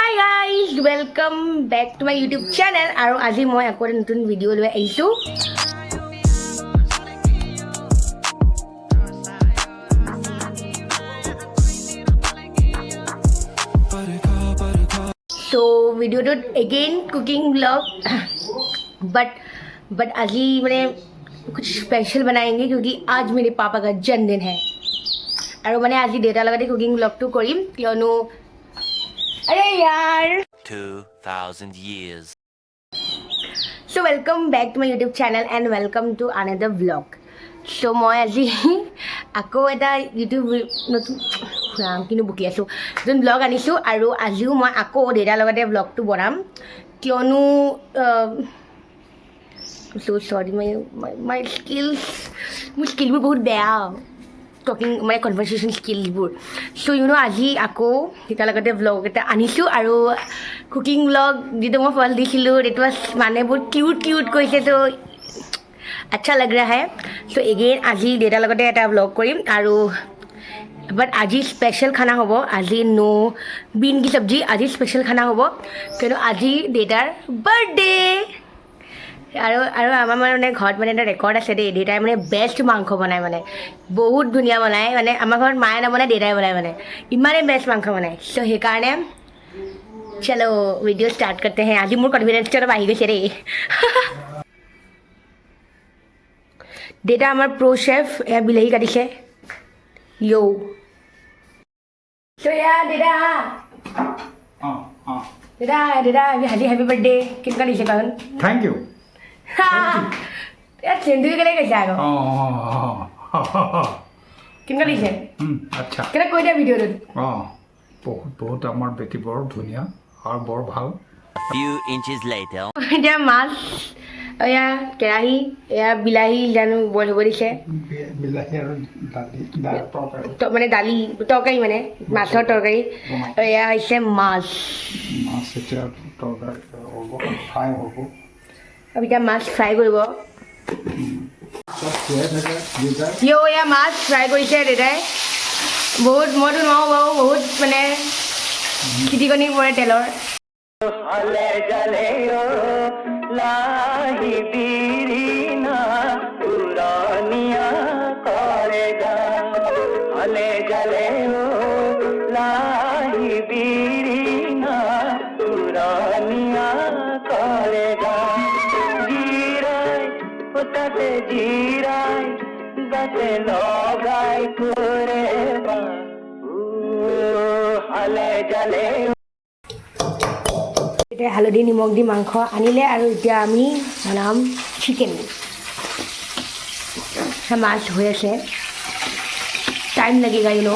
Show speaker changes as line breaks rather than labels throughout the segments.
Hi guys, welcome back to my YouTube channel. Aru aji moi akore notun video loi aisu. So video to again cooking vlog, but aji मैंने कुछ special बनाएंगे क्योंकि आज मेरे पापा का जन्मदिन है और मैंने आज डेटा लगाते कुकिंग व्लॉग तो करिम क्योंकि अरे यार
2000 years.
So welcome back to my YouTube channel and welcome to another vlog. So মই আজি আকৌ এটা YouTube নাম কিনো বুকি আছো যোন ব্লগ আনিছো আৰু আজিও মই আকৌ ডেটা লগতে ব্লগটো বনাম কিয়নো so sorry my skills বোৰ বহুত বেয়া talking my conversation skills বোৰ so you know আজি আকৌ ডেটা লগতে ব্লগ এটা আনিছো আৰু কুকিং ব্লগ যেটো মই ফল দিছিলো it was মানে বহুত কিউট কৈছে তো अच्छा लग रहा है so again আজি ডেটা লগতে এটা ব্লগ কৰিম আৰু but আজি স্পেশাল খানা হ'ব আজি নো বিন কি সবজি আজি স্পেশাল খানা হ'ব কিয়নো আজি ডেটাৰ বাৰ্থডে আৰু আমাৰ মানে ঘৰত মানে এটা ৰেকৰ্ড আছে দেই ডেটাই মানে বেষ্ট মাংস বনায় মানে বহুত ধুনীয়া বনায় মানে আমাৰ ঘৰত মায়ে নবনায় ডেটাই বনায় মানে ইমানেই বেষ্ট মাংস বনায় so সেইকাৰণে চলো ভিডিঅ' ষ্টাৰ্ট करते हैं আজি মোৰ কনফিডেন্স অলপ আহি গৈছে দেই ডেটা আমাৰ প্ৰো শেফ এয়া বিলাহী কাটিছে ইয়ো so yeah data data happy birthday किनका दिसे কাৰণ
थैंक यू
यार सेंदुरी केले कैसे आगो किनका दिसे
अच्छा
केला কৈ দিয়া ভিডিঅ ত
बहुत আমার বেটি বড় ধুনিয়া আর বড় ভাল
A few inches later.
এটা মাছ এয়া কেৰাহী এয়া বিলাহী জানো বইল হ'ব দিছে
বিলাহী আৰু দালি তৰকাৰী
তো মানে দালি তৰকাৰী মানে মাছৰ তৰকাৰী এয়া হৈছে মাছ
এতিয়া তৰকাৰী হ'ব ফ্ৰাই হ'ব
এতিয়া মাছ ফ্ৰাই কৰিব
চব খুৱাই থাকে দুটা
ইয়ো এয়া মাছ ফ্ৰাই কৰিছে দেউতাই বহুত মইতো নোৱাৰো বাৰু বহুত মানে খিটিকনি পৰে তেলৰ
हले जले ओ लाही बीरीना पुरानिया करेगा हले जले ओ लाही बीरीना पुरानिया करेगा जीराय उतते जीराय गते लगाय करेगा हले जले এতিয়া হালধি নিমখ দি মাংস আনিলে আৰু এতিয়া আমি বনাম চিকেন মাছ হৈ আছে টাইম লাগেগা you know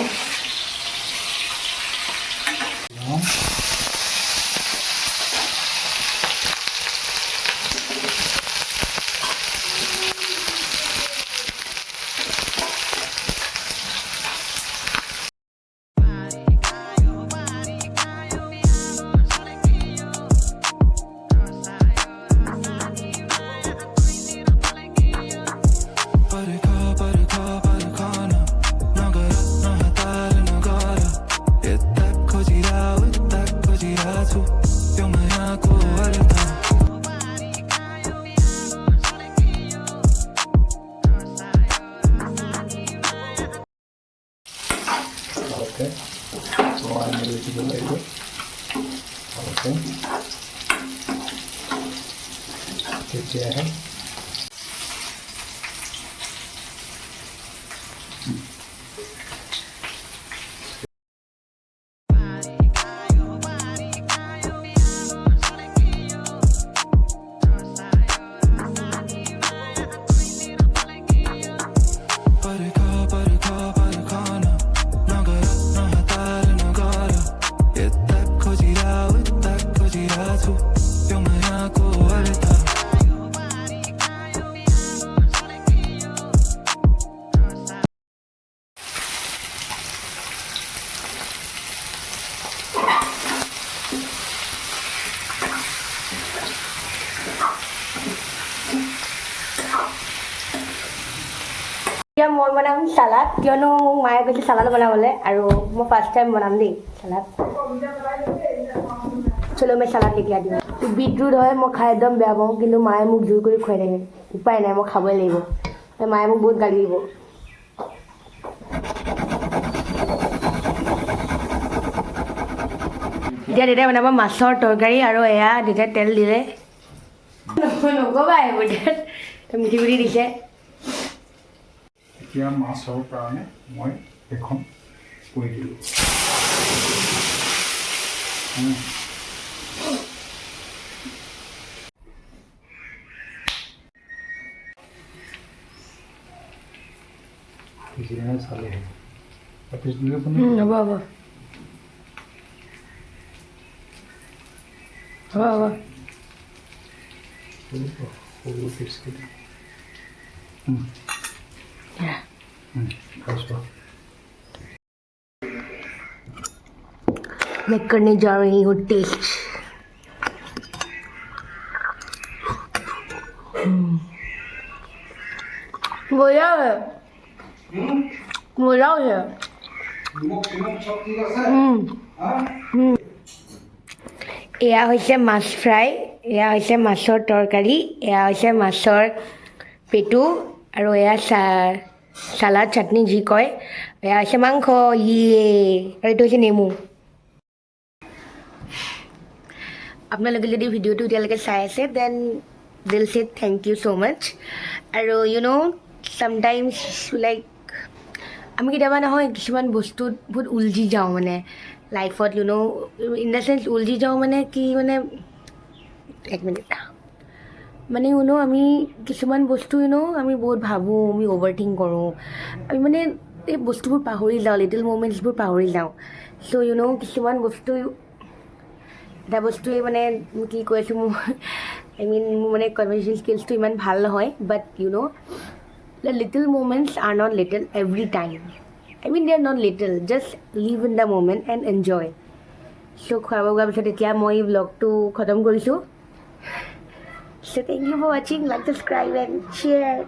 Okay, so I'm ready to go later. Okay, take your hand. এতিয়া মই বনাম সালাড কিয়নো মোক মায়ে কৈছে সালাড বনাবলৈ আৰু মই ফাৰ্ষ্ট টাইম বনাম দেই সালাড
চলো মই চালাড লেকে আদি বিটৰুট হয় মই খাই একদম বেয়া পাওঁ কিন্তু মায়ে মোক জোৰ কৰি খুৱাই থাকে উপায় নাই মই খাবই লাগিব মায়ে মোক বহুত গালি দিব এতিয়া দেউতাই বনাব মাছৰ তৰকাৰী আৰু এয়া দেউতাই তেল দিলে নক'বা এইবোৰ মিঠি মিঠি দিছে
এতিয়া মাছৰ কাৰণে মই এখন কৰি দিলোঁ চালে
হ'ব হ'ব হ'ব হ'ব
সৰু পিচকেইটা খাইছোঁ
मैं करने जा रही हूँ टेस्ट मजा है मजा है এয়া হৈছে মাছ ফ্ৰাই এয়া হৈছে মাছৰ তৰকাৰী এয়া হৈছে মাছৰ পেটু আৰু এয়া চালাড চাটনি যি কয় এয়া হৈছে মাংস ইয়ে আৰু এইটো হৈছে নেমু আপোনালোকে যদি ভিডিঅ'টো এতিয়ালৈকে চাই আছে দেন দিল চে থেংক ইউ ছ' মাছ আৰু ইউ ন' চামটাইমছ লাইক আমি কেতিয়াবা নহয় কিছুমান বস্তুত বহুত উলজি যাওঁ মানে লাইফত you know' in the chance উলজি যাওঁ মানে কি মানে এক মিনিট মানে ইউ ন' আমি কিছুমান বস্তু ইউ ন' আমি বহুত ভাবোঁ আমি অ'ভাৰ থিংক কৰোঁ আমি মানে এই বস্তুবোৰ পাহৰি যাওঁ লিটিল মুমেণ্টছবোৰ পাহৰি যাওঁ চ' ইউ ন' কিছুমান বস্তু এটা বস্তুৱে মানে কি কৈ আছোঁ মোৰ আই মিন মোৰ মানে কনভাৰ্চেশ্যন স্কিলছটো ইমান ভাল নহয় but you know' the little moments আৰ not little every time I mean they are not little, just live in the moment and enjoy. So খোৱা বোৱাৰ পিছত এতিয়া মই ব্লগটো খতম কৰিছোঁ. So thank you for watching, like, subscribe and share.